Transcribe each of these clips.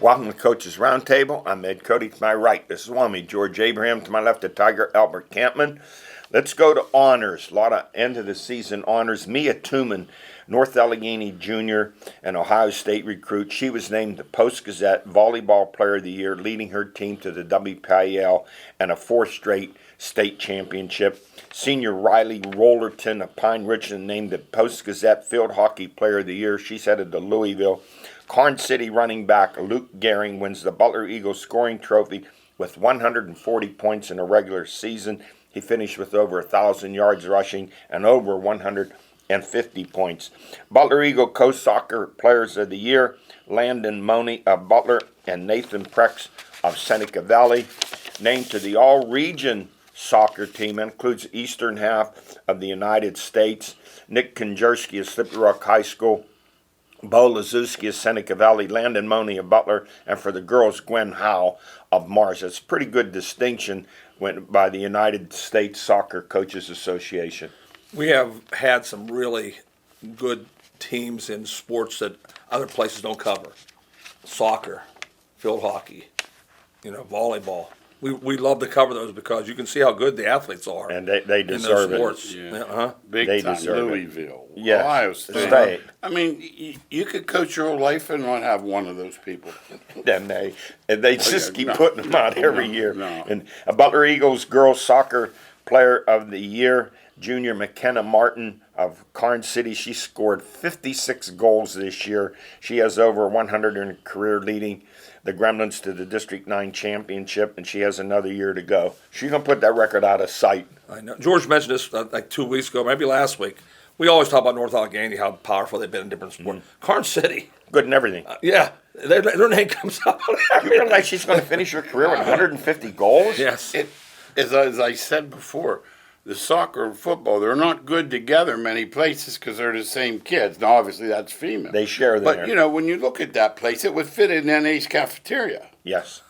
Welcome to Coach's Roundtable. I'm Ed Codi to my right. This is Wami, George Abraham to my left, the Tiger, Albert Campman. Let's go to honors. A lot of end of the season honors. Mia Tooman, North Allegheny Junior and Ohio State recruit. She was named the Post-Gazette Volleyball Player of the Year, leading her team to the WPIAL and a fourth straight state championship. Senior Riley Rollerton of Pine Richland named the Post-Gazette Field Hockey Player of the Year. She's headed to Louisville. Karn City running back Luke Gehring wins the Butler Eagles scoring trophy with 140 points in a regular season. He finished with over 1,000 yards rushing and over 150 points. Butler Eagle Coast Soccer Players of the Year, Landon Money of Butler and Nathan Prex of Seneca Valley. Named to the All-Region Soccer Team, includes the eastern half of the United States. Nick Konjerski of Slippery Rock High School. Bo Lazuski of Seneca Valley, Landon Money of Butler, and for the girls, Gwen Howe of Mars. That's a pretty good distinction by the United States Soccer Coaches Association. We have had some really good teams in sports that other places don't cover. Soccer, field hockey, volleyball. We love to cover those because you can see how good the athletes are. And they deserve in those sports. it. Yeah. Uh-huh. Big They time. deserve it. Louisville, Yes. Ohio State. State. I mean, you could coach your whole life and not have one of those people. And they just keep putting them out every year. No. And a Butler Eagles Girls Soccer Player of the Year, Junior McKenna Martin of Karn City. She scored 56 goals this year. She has over 100 in her career, leading the Gremlins to the District 9 championship, and she has another year to go. She's going to put that record out of sight. I know. George mentioned this like 2 weeks ago, maybe last week. We always talk about North Allegheny, how powerful they've been in different sports. Karn City. Good in everything. Yeah. Their name comes up on You everything. realize she's going to finish her career with 150 goals? Yes. As I said before, the soccer and football, they're not good together many places because they're the same kids. Now, obviously, that's female. They share there. But, when you look at that place, it would fit in NA's cafeteria. Yes.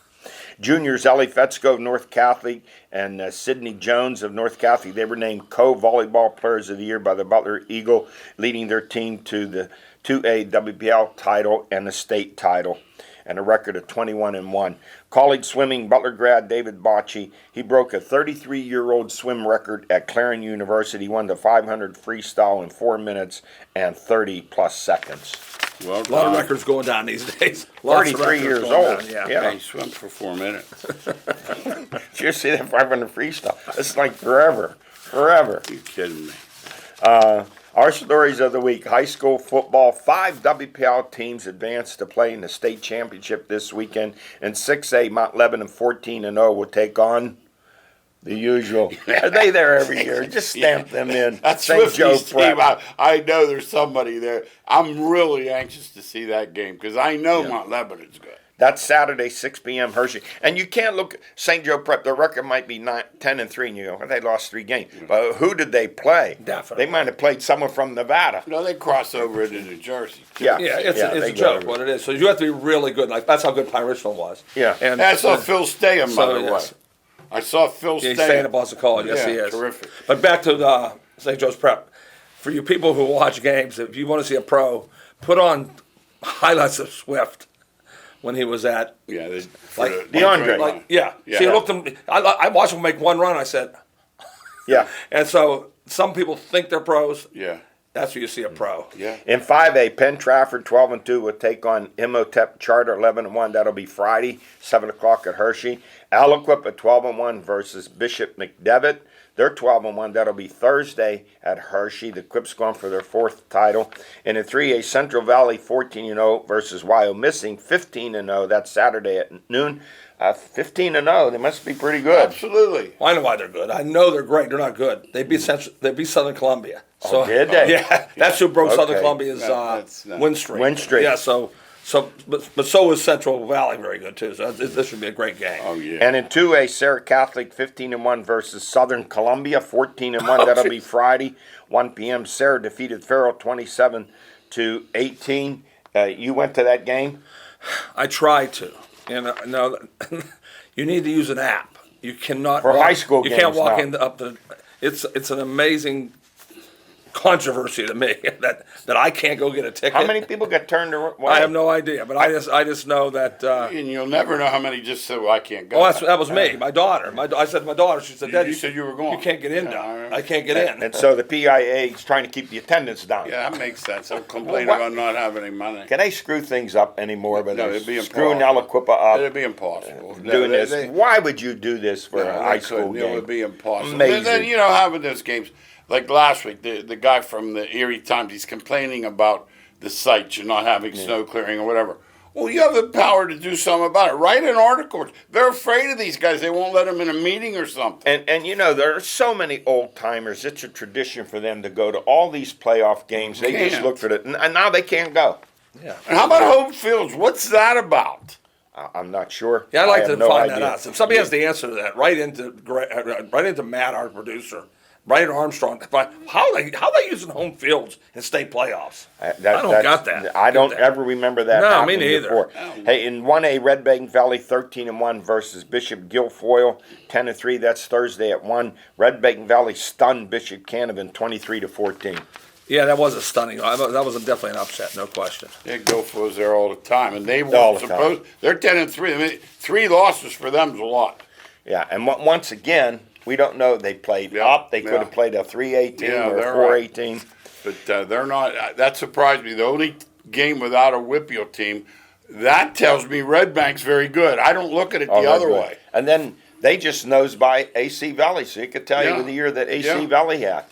Juniors Ellie Fetzko of North Catholic and Sydney Jones of North Catholic. They were named co-volleyball players of the year by the Butler Eagle, leading their team to the 2A WPL title and the state title, and a record of 21-1. College swimming, Butler grad David Bocci, he broke a 33-year-old swim record at Clarion University, won the 500 freestyle in 4 minutes and 30-plus seconds. Well, A lot of records going down these days. Lots of 33 records years going old. down, yeah. He swam for 4 minutes. Did you see that 500 freestyle? It's like forever. Are you kidding me? Our stories of the week. High school football. 5 WPL teams advanced to play in the state championship this weekend. And 6A, Mount Lebanon 14-0 will take on the usual. Are they there every year? Just stamp them in. That's St. Joe Swifty's team. Prep. I know there's somebody there. I'm really anxious to see that game because I know Mount Lebanon's good. That's Saturday, 6 p.m. Hershey. And you can't look at St. Joe Prep. Their record might be 10-3, and you go, well, they lost 3 games. But who did they play? Definitely. They might have played someone from Nevada. No, they cross over into New Jersey. Yeah, It's they a go joke what it is. So you have to be really good. Like that's how good Pine Richland was. Yeah. And I saw Phil Stayham, by the way. yes. I saw Phil Yeah, he's staying at Stayham. Boston College. Yes, Yeah, he is. terrific. But back to St. Joe's Prep. For you people who watch games, if you want to see a pro, put on highlights of Swift when he was at Yeah, DeAndre. Yeah. Yeah. See, I watched him make one run. I said, Yeah. and so some people think they're pros. Yeah, That's where you see a pro. yeah. In 5A, Penn Trafford 12-2 will take on Imhotep Charter 11-1. That'll be Friday, 7 o'clock at Hershey. Aliquip at 12-1 versus Bishop McDevitt. They're 12-1. That'll be Thursday at Hershey. The Quip's going for their 4th title. And in 3A, Central Valley 14-0 versus Wyomissing 15-0. That's Saturday at noon. 15-0. They must be pretty good. Absolutely. Well, I know why they're good. I know they're great. They're not good. They beat Southern Columbia. Oh, did they? Yeah, that's who broke Southern Okay. Columbia's That's win streak. Win streak. Yeah, so But so is Central Valley very good too. So this should be a great game. Oh yeah. And in 2A, Sarah Catholic 15-1 versus Southern Columbia 14-1. That'll be Friday, 1 p.m. Sarah defeated Farrell 27-18. You went to that game? I tried to. No, you need to use an app. You cannot For high school You can't games walk now. into up the. It's an amazing controversy to me that I can't go get a ticket. How many people got turned away? I have no idea, but I just know that. And you'll never know how many just said, "Well, I can't go." Oh, that was me. My daughter. I said to my daughter. She said, "Dad, You said you were going. You can't get in. Yeah, I remember. I can't get in." And so the PIA is trying to keep the attendance down. Yeah, that makes sense. I'm complaining Well, about not having any money. Can they screw things up anymore? But No, they're it'd be screwing impossible. Aliquippa up. It'd be impossible. Doing this. Why would you do this for a high school It game? would be impossible. Amazing. And then, having those games, like last week, the guy from the Erie Times, he's complaining about the sites, you're not having snow clearing or whatever. Well, you have the power to do something about it. Write an article. They're afraid of these guys. They won't let them in a meeting or something. And there are so many old timers. It's a tradition for them to go to all these playoff games. They just Can't. look for it, and now they can't go. Yeah. And how about home fields? What's that about? I'm not sure. Yeah, I'd like I to have no find idea. that out. If somebody has the answer to that, write into Matt, our producer. Write into Armstrong. How they using home fields in state playoffs? I don't got that. I don't Get that. ever remember that. No, me happening neither. Before. Hey, in 1A, Red Bank Valley 13-1 versus Bishop Guilfoyle 10-3. That's Thursday at 1. Red Bank Valley stunned Bishop Canavan 23-14. Yeah, that was a stunning. That was definitely an upset, no question. Yeah, Gopher was there all the time, and they All weren't the supposed. They're 10-3. I mean, 3 losses for them is a lot. Yeah, and once again, we don't know. They played Yeah, up. They could yeah. have played a 3-8 team Yeah, or a they're 4-8 team. But they're not. That surprised me. The only game without a Whippeal team. That tells me Red Bank's very good. I don't look at it the they're other good. way. And then they just nose by AC Valley, so you could tell Yeah. you the year that AC Yeah. Valley had.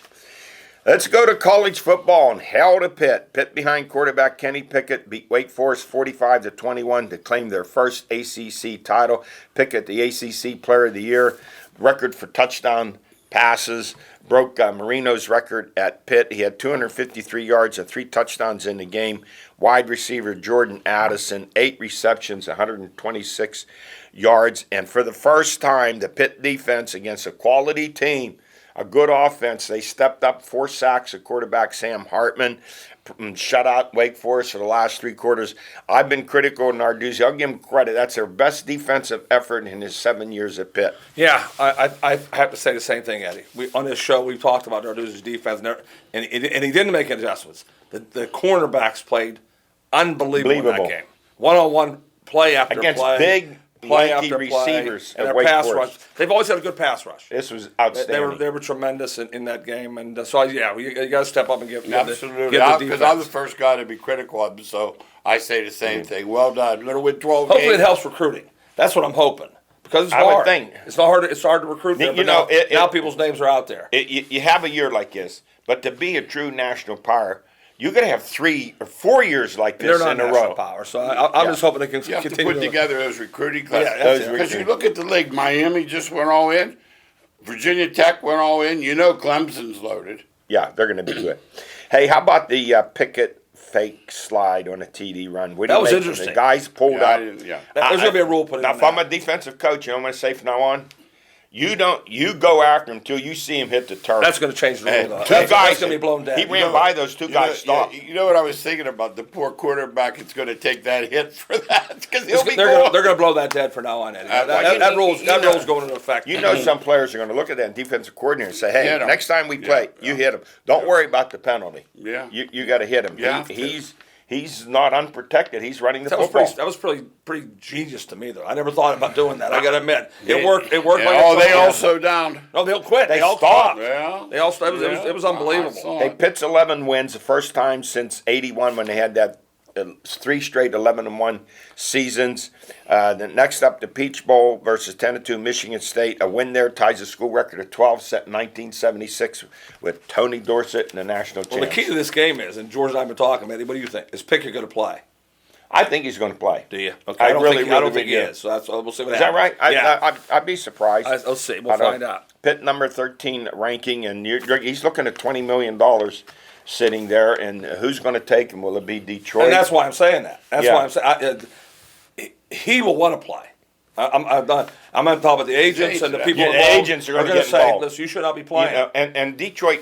Let's go to college football and hell to Pitt. Pitt behind quarterback Kenny Pickett beat Wake Forest 45-21 to claim their first ACC title. Pickett, the ACC Player of the Year, record for touchdown passes, broke Marino's record at Pitt. He had 253 yards and 3 touchdowns in the game. Wide receiver Jordan Addison, 8 receptions, 126 yards. And for the first time, the Pitt defense against a quality team, a good offense, they stepped up, 4 sacks of quarterback Sam Hartman, shut out Wake Forest for the last 3 quarters. I've been critical of Narduzzi. I'll give him credit. That's their best defensive effort in his 7 years at Pitt. Yeah, I have to say the same thing, Eddie. On this show, we talked about Narduzzi's defense, and he didn't make adjustments. The cornerbacks played unbelievable in that game. One-on-one play after Against play. big play Yankee after play, receivers and at their Wake pass Forest. rush. They've always had a good pass rush. This was outstanding. They were tremendous in that game, and so you got to step up and give Absolutely. the Because I'm the defense. first guy to be critical of them, so I say the same thing. Well done. Little with 12 Hopefully, games. it helps recruiting. That's what I'm hoping because it's I would hard. think. It's not hard. It's hard to recruit. Them, You but know, now people's names are out there. You have a year like this, but to be a true national power, you're going to have 3 or 4 years like They're this not in a national row. power, so I'm just hoping they can You have to continue. put together those recruiting classes. Yeah, that's it. Because you look at the league, Miami just went all in. Virginia Tech went all in. You know Clemson's loaded. Yeah, they're going to be good. Hey, how about the Pickett fake slide on a TD run? What do That you was make of it? interesting. The guys pulled Yeah, I up. didn't- yeah. There's going to be a rule put in. Now, if I'm a defensive coach, you know what I'm going to say from now on? You go after him until you see him hit the turf. That's going to change the Hey, rule. Though. two That's guys going to be blown down. He ran by those 2 guys. Stopped. You know what I was thinking about? The poor quarterback is going to take that hit for that because he'll be They're going. going to blow that dead for now on, Eddie. well, That you rule's going into effect. You know, some players are going to look at that defensive coordinator and say, "Hey, Hit him. next time we play, you hit him. Don't worry about the penalty. Yeah. you got to hit him. You have to. He's not unprotected. He's running the That was football. pretty genius to me, though. I never thought about doing that. I got to admit, it worked. It worked. Yeah, like oh, they all also down. No, they all quit. They all stopped. stopped. Yeah. They all stopped. It was I unbelievable. saw Hey, it. Pitt's 11 wins, the first time since '81 when they had that 3 straight 11-1 seasons. Then next up, the Peach Bowl versus 10-2 Michigan State. A win there ties the school record of 12 set in 1976 with Tony Dorsett in the national Well, the champs. key to this game is, and George and I have been talking, Eddie. What do you think? Is Pickett going to play? I think he's going to play. Do you? Okay. I I don't really, think, I don't really think he do. is. So we'll see what Is that happens. right? Yeah. I'd be surprised. Let's see. We'll I don't- find out. Pitt number 13 ranking, and he's looking at $20 million sitting there, and who's going to take him? Will it be Detroit? And that's why I'm saying that. That's Yeah. why I'm saying he will want to play. I'm talking about the agents and the people. Yeah, the involved agents are gonna gonna get say, involved. "Listen, you should not be You playing." know, and Detroit,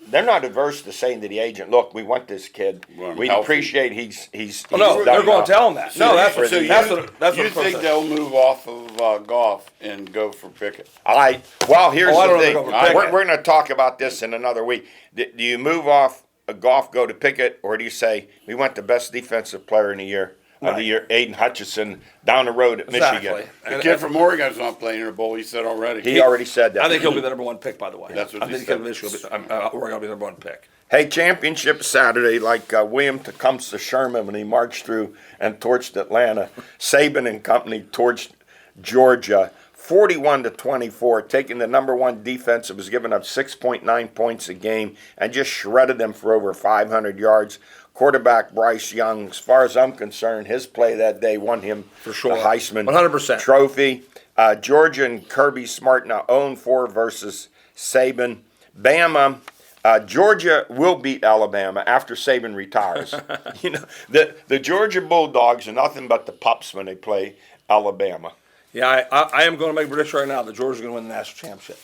they're not averse to saying to the agent, "Look, we want this kid. Want him We healthy." appreciate he's Oh, no, done they're going enough." to tell him that. No, that's what. So That's you what think I'm they'll move off of Goff and go for Pickett? Well, here's Oh, I don't the know thing. if they're gonna We're, pick it. we're going to talk about this in another week. Do you move off a Goff, go to Pickett, or do you say we want the best defensive player in the year of the year, Aiden Hutchinson, down the road at Exactly. Michigan? The kid from Oregon's not playing in a bowl. He said already. He already said that. I think he'll be the number one pick. By the way, That's what I he think said. Michigan will be. Oregon will be the number one pick. Hey, championship Saturday, like William Tecumseh Sherman when he marched through and torched Atlanta. Saban and company torched Georgia 41-24, taking the number one defense that was giving up 6.9 points a game and just shredded them for over 500 yards. Quarterback Bryce Young, as far as I'm concerned, his play that day won him For sure. the Heisman 100%. Trophy. Georgia and Kirby Smart now 0-4 versus Saban. Bama. Georgia will beat Alabama after Saban retires. You know, the Georgia Bulldogs are nothing but the pups when they play Alabama. Yeah, I am going to make a prediction right now that Georgia's going to win the national championship.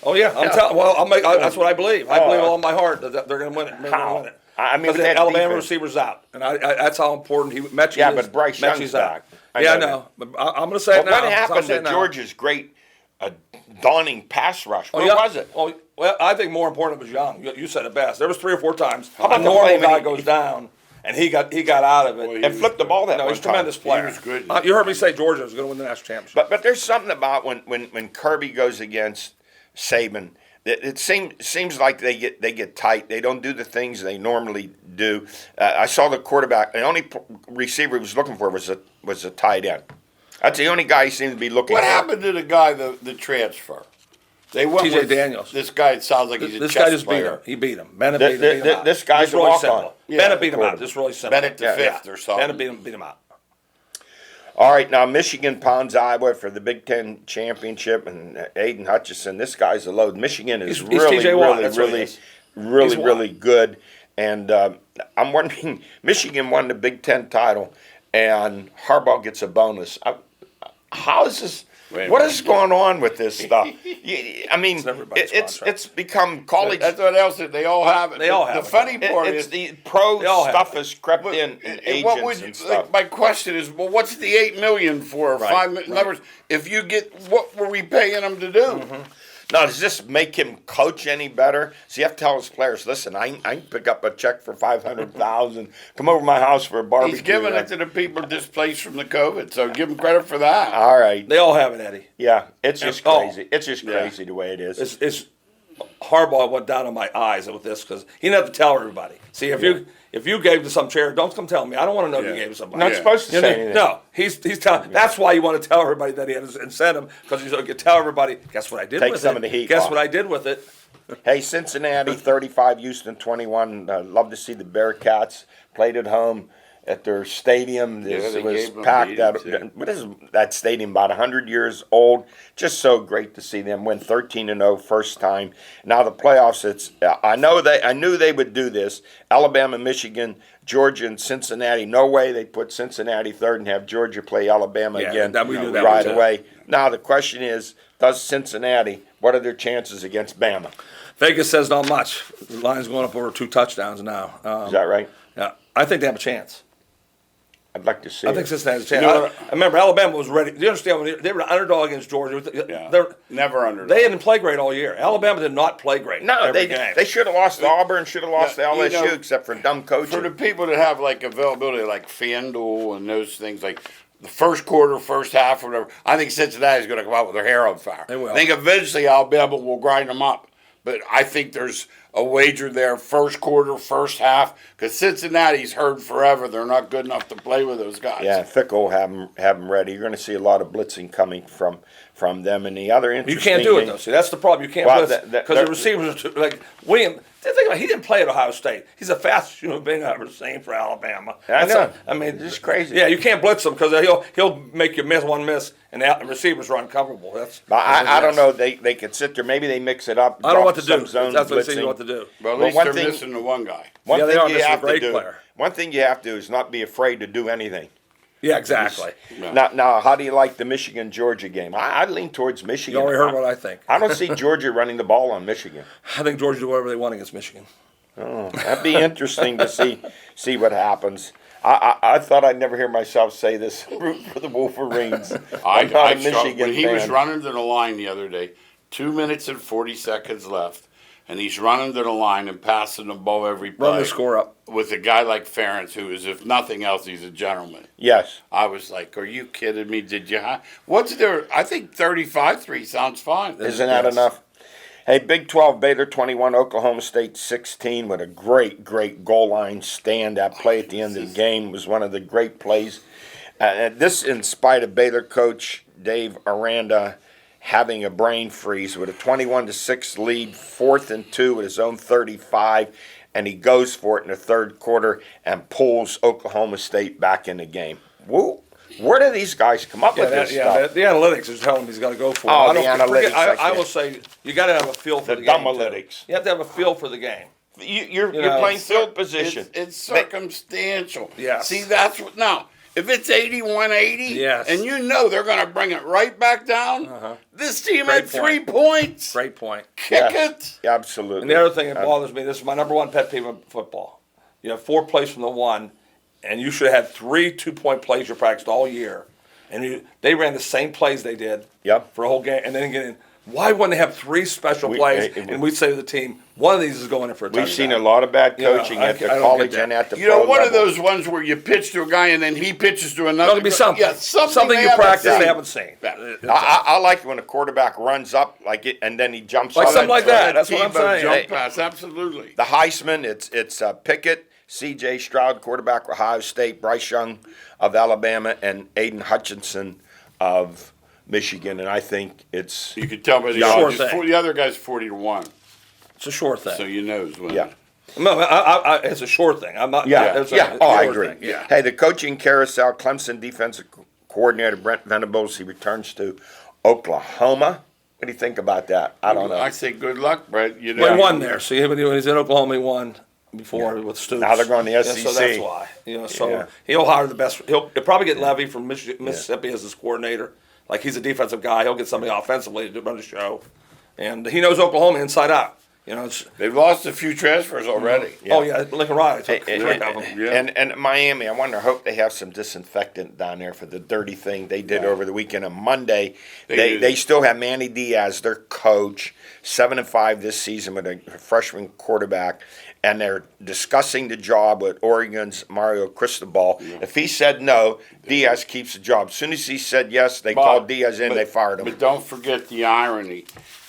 Oh Yeah, I'm telling. Well, that's what I believe. I believe with all my heart that they're going to win it. They're How? going to win it. I mean, Because with the that Alabama defense. receiver's out, and that's how important Mechie Yeah, is. but Bryce Mechie's Young's out. back. I Yeah, I know know. But I'm going to say it But now. what happened I'll say to it now. Georgia's great, daunting pass rush? Where yeah. was it? Well, I think more important was Young. You said it best. There was 3 or 4 times about a the play normal when guy he- goes down, and he got out of it. Well, And flipped the ball that No, one he's a tremendous time. player. was good. You heard me say Georgia was going to win the national championship. But there's something about when Kirby goes against Saban. It seems like they get tight. They don't do the things they normally do. I saw the quarterback. The only receiver he was looking for was a tight end. That's the only guy he seemed to be looking What for. happened to the guy the transfer? They went T.J. with Daniels. This guy it sounds like he's a This chess guy just player. beat him. He beat him. Bennett beat him out. This guy's Just a really walk-on. simple. Yeah, Bennett beat him quarter. out. Just really simple. Bennett the Yeah, fifth or something. Bennett beat him out. All right, now Michigan pounds Iowa for the Big Ten championship, and Aiden Hutchinson. This guy's a load. Michigan is He's really, TJ Watt, really, that's what he really, is. really, He's really Watt. good. And I'm wondering, Michigan won the Big Ten title, and Harbaugh gets a bonus. How is this? Wait a What minute. is going on with this stuff? I mean, It's everybody's it's contract. become college. That's what else they all have it. They all The have it. funny part It's is the pro They all have stuff it. has crept But in, what agents would and stuff. my question is, well, what's the $8 million for? Right, 5 million. In other words, if you get, what were we paying them to do? Mm-hmm. Now, does this make him coach any better? So you have to tell his players, listen, I can pick up a check for $500,000. Come over to my house for a barbecue. He's giving it to the people displaced from the COVID, so give him credit for that. All right. They all have it, Eddie. Yeah, it's just Oh. crazy. It's just crazy the way it is. It's Harbaugh went down on my eyes with this because he didn't have to tell everybody. See, if you gave to some chair, don't come tell me. I don't want to know if you gave to somebody. Not Yeah. supposed to You say know, anything. no, he's telling. That's why you want to tell everybody that he had his incentive because you can tell everybody. Guess what I did Take with some it? of the heat Guess off. what I did with it? Hey, Cincinnati 35, Houston 21. Love to see the Bearcats played at home at their stadium. Yeah, It they was gave them a packed beating, out. too. What is that stadium? About 100 years old. Just so great to see them win 13-0 first time. Now the playoffs. I knew they would do this. Alabama, Michigan, Georgia, and Cincinnati. No way they put Cincinnati third and have Georgia play Alabama Yeah, again we knew that right was it. away. Now the question is, does Cincinnati? What are their chances against Bama? Vegas says not much. The line's going up over 2 touchdowns now. Is that right? Yeah, I think they have a chance. I'd like to see I it. think Cincinnati has a chance. You know what- I remember Alabama was ready. Do you understand when they were an underdog against Georgia? Yeah. They're- Never under. They didn't play great all year. Alabama did not play great. No, every they game. should have lost to Auburn, should have lost to Yeah, you LSU, know, except for dumb For the coaching. people that have like availability, like FanDuel and those things, like the first quarter, first half, or whatever, I think Cincinnati's going to come out with their hair on fire. They will. I think eventually Alabama will grind them up, but I think there's a wager there, first quarter, first half, because Cincinnati's heard forever they're not good enough to play with those guys. Yeah, Fickle have them ready. You're going to see a lot of blitzing coming from from them. And the other You interesting can't do it thing- though. See, that's the problem. You can't Well, blitz because the receivers are too, like William. Think about it, he didn't play at Ohio State. He's the fastest human being I've ever seen for Alabama. I know. I mean, It's crazy. Yeah, you can't blitz him because he'll make you miss one miss, and the receivers are uncoverable. That's. I don't know. They could sit there. Maybe they mix it up. I don't know what drop to do. some zone That's what they say blitzing. you what to do. Well, at But least one they're thing- missing the one guy. One Yeah, they thing are you missing a have to great do. player. One thing you have to do is not be afraid to do anything. Yeah, exactly. Yeah. Now, how do you like the Michigan-Georgia game? I lean towards Michigan. You already heard what I think. I don't see Georgia running the ball on Michigan. I think Georgia do whatever they want against Michigan. Oh, that'd be interesting to see what happens. I thought I'd never hear myself say this. Root for the Wolverines. I'm not a Michigan when he was fan. running to the line the other day, 2 minutes and 40 seconds left, and he's running to the line and passing the ball every play. Run the score up. With a guy like Ferentz, who is, if nothing else, he's a gentleman. Yes. I was like, are you kidding me? Did you? What's there? I think 35-3 sounds fine. Isn't that enough? Hey, Big 12, Baylor 21, Oklahoma State 16 with a great goal line stand. That play at the end of the game was one of the great plays. And this in spite of Baylor coach Dave Aranda having a brain freeze with a 21-6 lead, 4th and 2 with his own 35, and he goes for it in the third quarter and pulls Oklahoma State back in the game. Woo! Where do these guys come up with this stuff? The analytics is telling him he's got to go for it. Oh, I the don't- analytics, I I will see. say you got to have a feel for The the game. dumb too. analytics. You have to have a feel for the game. You're know, playing field position. It's circumstantial. Yes. See, that's what now. If it's 81-80, Yes. and you know they're going to bring it right back down, this team Great had 3 point. points. Great point. Kick Yes. it. Absolutely. And the other thing that bothers me, this is my number one pet peeve in football. You have 4 plays from the one, and you should have had 3 2-point plays you practiced all year. And they ran the same plays they did Yep. for a whole game, and then get in. Why wouldn't they have 3 special plays? And we'd say to the team, one of these is going in for a touchdown. We've seen a lot of bad You know, coaching I at the don't get college that. and at the You know, pro one of level. those ones where you pitch to a guy and then he pitches to another. It'll be something. Yeah, something you haven't practice seen. they haven't seen. Yeah. I like it when a quarterback runs up like it, and then he jumps Like up. something like that. That's what I'm Tebow saying. jump Hey. pass, absolutely. The Heisman, it's Pickett, C.J. Stroud, quarterback of Ohio State, Bryce Young of Alabama, and Aiden Hutchinson of Michigan. And I think it's You could tell by the Yeah, odds. sure thing. The other guy's 40-1, It's a sure thing. so you know who's winning. yeah. No, it's a sure thing. I'm not. Yeah, it's a yeah. Oh, I sure agree. thing, Yeah. Hey, the coaching carousel, Clemson defensive coordinator Brent Venables, he returns to Oklahoma. What do you think about that? I don't know. I say good luck, Brett. You know, Well, he won there. See, when he's in Oklahoma, he won before with Stoops. Now they're going to the So SEC. that's why. So Yeah. he'll hire the best. He'll probably get Levy from Mississippi as his coordinator. Like he's a defensive guy. He'll get somebody offensively to run the show, and he knows Oklahoma inside out. They've lost a few transfers already. Oh yeah, Lincoln Riley took And, 3 of them. Yeah. and Miami, I hope they have some disinfectant down there for the dirty thing they did over the weekend. On Monday, did. they still have Manny Diaz, their coach, 7-5 this season with a freshman quarterback, and they're discussing the job with Oregon's Mario Cristobal. If he said no, Diaz keeps the job. As soon as he said yes, they called Diaz in, they fired him. But don't forget the irony.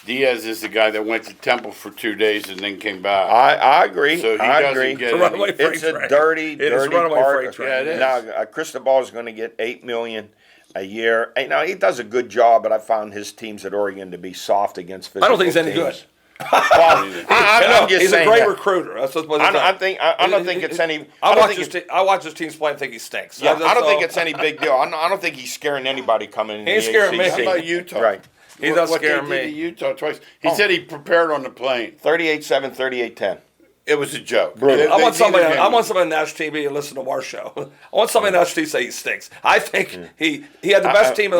Diaz is the guy that went to Temple for 2 days and then came back. I agree. So he I doesn't agree. get It's a runaway freight It's a train. dirty, It is a dirty runaway part. freight train. Yeah, it is. Now, Cristobal is going to get $8 million a year. Hey, now he does a good job, but I found his teams at Oregon to be soft against physical I don't think he's any teams. good. Well, I'm just he's saying a great that. recruiter. That's what I don't think it's any. I don't watch think his I watch his teams play and think he stinks. Yeah, I don't think it's any big deal. I don't think he's scaring anybody coming in. He ain't the scaring me. ACC. How about Utah? Right. He does What scare they did me. to Utah twice. He said he prepared on the plane. 38-7, 38-10. It was a joke. Brutal. I want somebody. needed him. I want somebody on national TV and listen to our show. I want somebody on national TV say he stinks. I think he had the best team.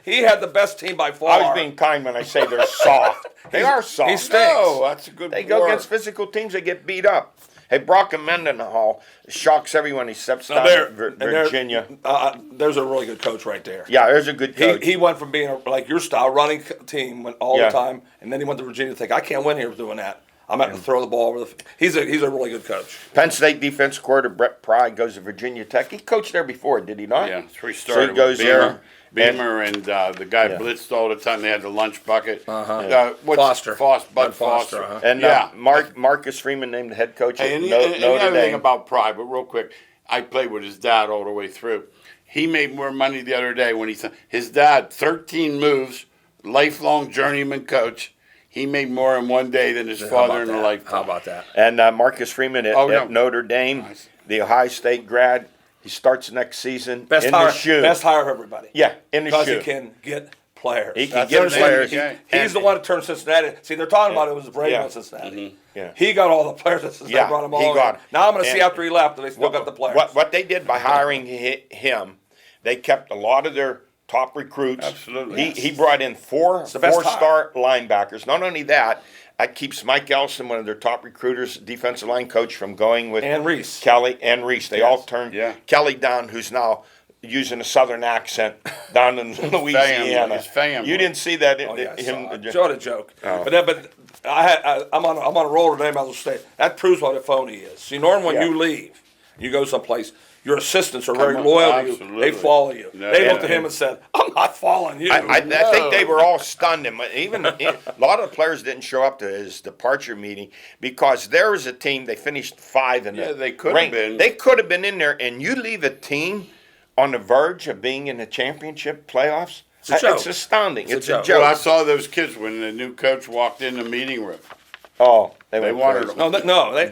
He had the best team by far. I was being kind when I say they're soft. They are soft. he stinks. No, that's a good They go word. against physical teams, they get beat up. Hey, Brock Mendenhall shocks everyone he steps Now down there- at and there- Virginia. There's a really good coach right there. Yeah, there's a good coach. He went from being like your style running team all Yeah. the time, and then he went to Virginia to think I can't win here doing that. I'm not going to throw the ball over the. He's a really good coach. Penn State defense coordinator Brett Pry goes to Virginia Tech. He coached there before, did he not? Yeah, that's where he So started. he goes with there. Beamer and the guy Yeah. blitzed all the time. They had the lunch bucket. What's Foster. Bud Bud Foster. Foster, And yeah. Marcus Freeman named the head coach Hey, at and Notre the other thing Dame. about Pride, but real quick, I played with his dad all the way through. He made more money the other day when he said his dad 13 moves lifelong journeyman coach. He made more in one day than his father in a lifetime. How about that? And Marcus Freeman at Notre Dame, the Ohio State grad. He starts next season Best in hire, the shoe. best hire of everybody. Yeah, in the because shoe. he can get players. He can That's get the players. thing. He's the one that turned Cincinnati. See, they're talking about it was the Braves in Cincinnati. Yeah. He got all the players that Cincinnati brought them all. he got. Now I'm going to see And after he left that they still got the players. What they did by hiring him, they kept a lot of their top recruits. Absolutely. He brought in four the best four-star linebackers. Not only that, that keeps Mike Ellison, one of their top recruiters, defensive line coach, from going with And Reese. Kelly and Reese. They all turned Kelly down, who's now using a southern accent down in Louisiana. His family. You didn't see that? What a joke. Oh. But I'm on a roll today. I might as well say that proves what a phony is. See, normally when you leave, you go someplace. Your assistants are very loyal to you. They follow you. No, they looked at him and said, "I'm not following you." I think they were all stunned. And even a lot of the players didn't show up to his departure meeting because there was a team. They finished 5 in the they could have been. They could have been in there, and you leave a team on the verge of being in the championship playoffs. It's a joke. It's astounding. It's a joke. joke. Well, I saw those kids when the new coach walked in the meeting room. Oh, They went wanted crazy. him.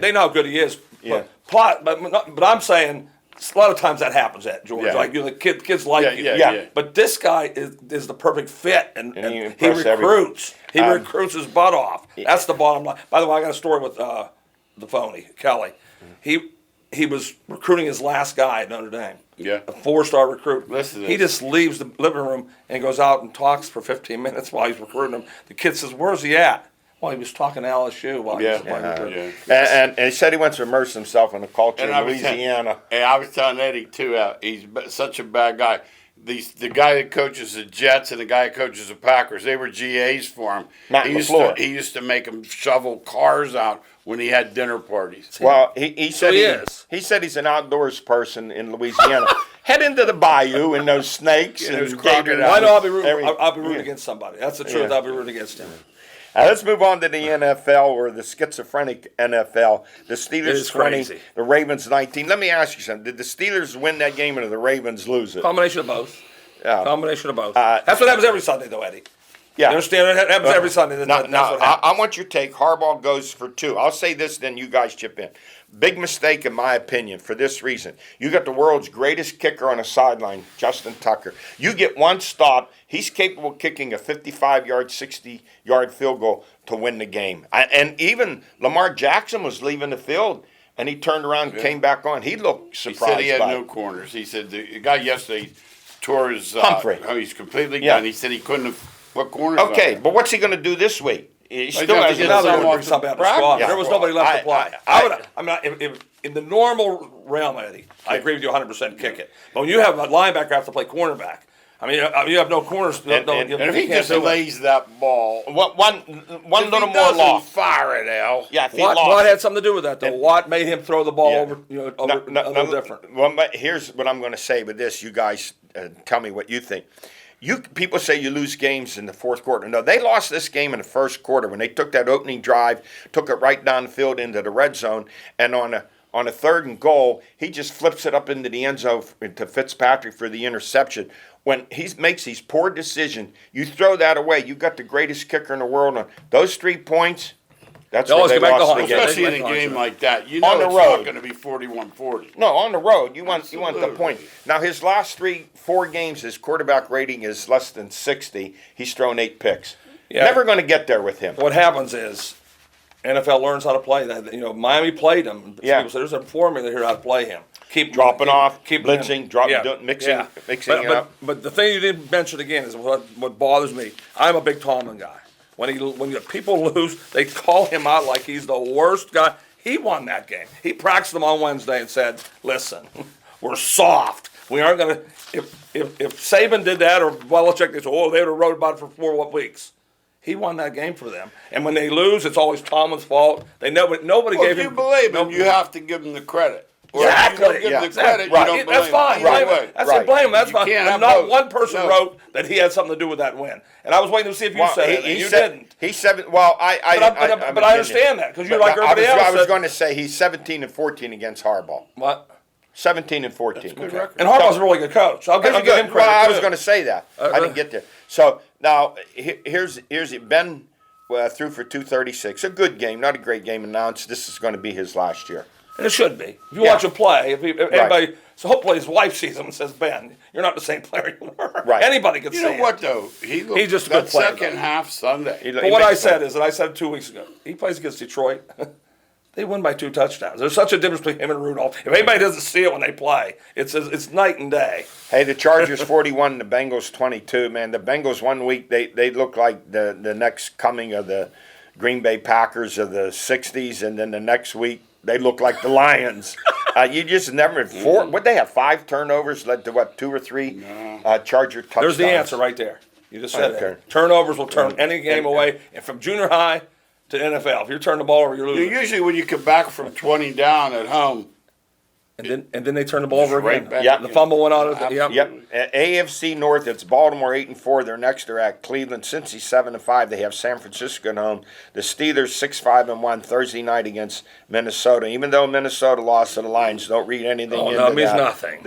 They know how good he is. Yeah. But I'm saying a lot of times that happens at George. Yeah. Like the kids like you. Yeah. But this guy is the perfect fit, and he he impressed recruits. He recruits his butt off. That's the bottom line. By the way, I got a story with the phony Kelly. He was recruiting his last guy at Notre Dame. Yeah. A 4-star recruit. Listen to He this. just leaves the living room and goes out and talks for 15 minutes while he's recruiting him. The kid says, "Where's he at?" Well, he was talking to LSU while he was recruiting. And he said he wants to immerse himself in the culture And of Louisiana. I was telling Eddie too. He's such a bad guy. The guy that coaches the Jets and the guy that coaches the Packers, they were GAs for him. Matt LaFleur. He used to make them shovel cars out when he had dinner parties. Well, he said he is. He said he's an outdoors person in Louisiana. Head into the bayou and those snakes and those crocodiles. crocodiles. Why not? I'll be rooting Yeah. against somebody. That's the truth. Yeah. I'll be rooting against him. Let's move on to the NFL, or the schizophrenic NFL. The It Steelers is 20, crazy. the Ravens 19. Let me ask you something. Did the Steelers win that game or did the Ravens lose it? Combination of both. Yeah. Combination of both. That's what happens every Sunday, though, Eddie. Yeah. You understand? It happens every Sunday. That's what happens. I want your take. Harbaugh goes for 2. I'll say this, then you guys chip in. Big mistake, in my opinion, for this reason. You got the world's greatest kicker on a sideline, Justin Tucker. You get one stop. He's capable of kicking a 55-yard, 60-yard field goal to win the game. And even Lamar Jackson was leaving the field, and he turned around and came back on. He looked He surprised said he had by no it. corners. He said the guy yesterday tore his Humphrey. He's completely Yeah. done. He said he couldn't have put corners. Okay, up but what's he going to do this week? He still have to has get Now some they're off bring something out of the practice. squad. Yeah. There was nobody left to play. I- If in the normal realm, Eddie, I agree with you 100%. Kick it. But when you have a linebacker have to play cornerback, I mean, you have no corners. And And if he you can't just do it. lays that ball, One if little he more doesn't loss. fire it, Al. Yeah, if he Watt lost. had something to do with that, though. Watt made him throw the ball Yeah. over a little different. Well, but here's what I'm going to say with this. You guys tell me what you think. People say you lose games in the fourth quarter. No, they lost this game in the first quarter when they took that opening drive, took it right down the field into the red zone, and on a 3rd and goal, he just flips it up into the end zone to Fitzpatrick for the interception. When he makes these poor decisions, you throw that away. You got the greatest kicker in the world on those 3 points. That's They where always they get back to lost the home. game. Especially in a Like game that. like that, you know On the it's road. not going to be 41-40. No, on the road, you want the Absolutely. point. Now his last 4 games, his quarterback rating is less than 60. He's thrown 8 picks. Yeah. Never going to get there with him. What happens is NFL learns how to play that. Miami played him. Yeah. People say there's a formula here how to play him. Keep Dropping off, keep blitzing, mixing but, it up. But the thing you didn't mention again is what bothers me. I'm a big Tomlin guy. When people lose, they call him out like he's the worst guy. He won that game. He practiced them on Wednesday and said, "Listen, we're soft. We aren't going to." If Saban did that or Belichick, they said, "Oh, they would have wrote about it for 4 weeks." He won that game for them. And when they lose, it's always Tomlin's fault. Nobody Well, gave if you him. believe him, you have to give him the credit. Or Exactly. if you don't give him the credit, Right. you don't That's blame fine. him. Blame Either him. way. That's blame him. That's You fine. can't And have not both. one person No. wrote that he had something to do with that win. And I was waiting to see if you said it. And you didn't. He's 7. Well, But I understand that because you're like everybody else. I was said- going to say he's 17 and 14 against Harbaugh. What? 17 and 14. Good record. And Harbaugh's a really good coach. I'll give him credit. Well, I was too. going to say that. I didn't get there. So now here's it. Ben threw for 236. A good game, not a great game announced. This is going to be his last year. And it should be. If you Yeah. watch him play, if anybody, so hopefully his wife sees him and says, Ben, you're not the same player you were. Right. Anybody can You see know it. what though? He's just a good that player, second though. half Sunday. But what I said is, and I said 2 weeks ago, he plays against Detroit. They win by 2 touchdowns. There's such a difference between him and Rudolph. If anybody doesn't see it when they play, it's night and day. Hey, the Chargers 41, the Bengals 22. Man, the Bengals 1 week they look like the next coming of the Green Bay Packers of the '60s, and then the next week they look like the Lions. You just never what they have 5 turnovers led to what 2 or 3 Charger touchdowns. There's the answer right there. You just said Okay. it. Turnovers will turn any game away, and from junior high to NFL. If you're turning the ball over, you're losing. Usually when you come back from 20 down at home, And then they turn the ball over right again. back Yeah. The fumble went out of it. Yep. Yep. AFC North, it's Baltimore 8-4. They're next. They're at Cleveland. Cincy 7-5. They have San Francisco at home. The Steelers 6-5-1 Thursday night against Minnesota. Even though Minnesota lost to the Lions, don't read anything into no, it means that. nothing.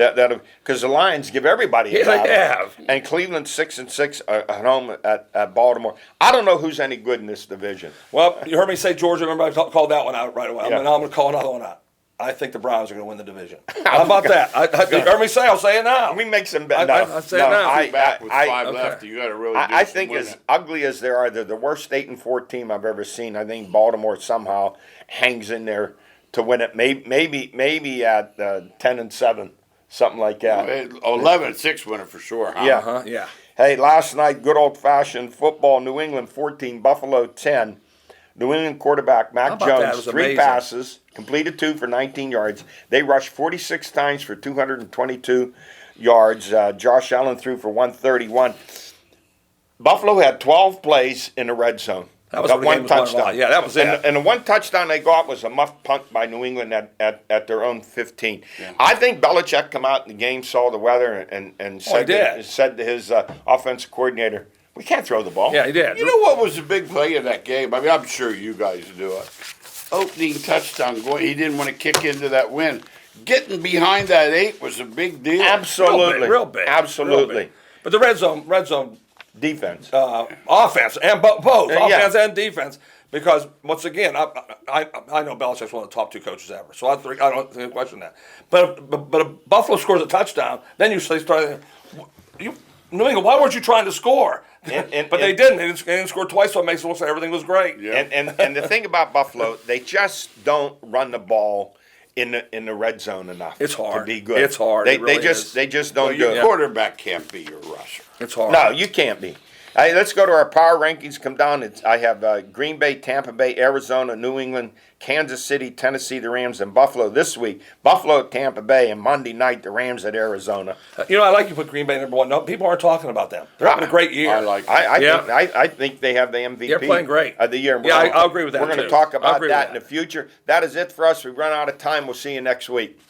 Because the Lions give everybody a Yeah, they battle. have. And Cleveland 6-6 at home at Baltimore. I don't know who's any good in this division. Well, you heard me say Georgia. Remember, I called that one out right away. Yeah. I'm going to call another one out. I think the Browns are going to win the division. How about that? You heard me say, I'll say it now. We make some I say it now. back with 5 okay. left, you got to really. I think as ugly as they are, they're the worst 8-4 team I've ever seen. I think Baltimore somehow hangs in there to win it. Maybe at 10-7, something like that. 11-6 winner for sure. Huh? Yeah. Yeah. Hey, last night, good old-fashioned football. New England 14, Buffalo 10. New England quarterback Mac How about that? It Jones, was 3 amazing. passes, completed 2 for 19 yards. They rushed 46 times for 222 yards. Josh Allen threw for 131. Buffalo had 12 plays in the red zone. That was Got where the game one was won a lot. touchdown. Yeah, that was it. And the one touchdown they got was a muff punt by New England at their own 15. Yeah. I think Belichick come out in the game, saw the weather, and said, did. said to his offensive coordinator, we can't throw the ball. Yeah, he did. You know what was the big play of that game? I mean, I'm sure you guys do it. Opening touchdown going. He didn't want to kick into that win. Getting behind that 8 was a big deal. Absolutely. Real big. Absolutely. Real big. But the red zone Defense. offense and both Yeah. offense and defense. Because once again, I know Belichick's one of the top 2 coaches ever, so I don't think question that. But if Buffalo scores a touchdown, then you start. New England, why weren't you trying to score? But they didn't. They didn't score twice, so it makes it look like everything was great. Yeah. And the thing about Buffalo, they just don't run the ball in the red zone enough. It's hard. to be good. It's hard. They, It really they just is. they just Well, don't your do it. quarterback can't be your rusher. It's hard. No, you can't be. Hey, let's go to our power rankings. Come down. I have Green Bay, Tampa Bay, Arizona, New England, Kansas City, Tennessee, the Rams, and Buffalo this week. Buffalo at Tampa Bay, and Monday night the Rams at Arizona. I like you put Green Bay number 1. No, people aren't talking about them. They're having a great year. I like. I think they have the MVP. They're playing great. Of the year. Yeah, I'll agree with that, We're going to too. talk I'll about agree with that in that. the future. That is it for us. We've run out of time. We'll see you next week.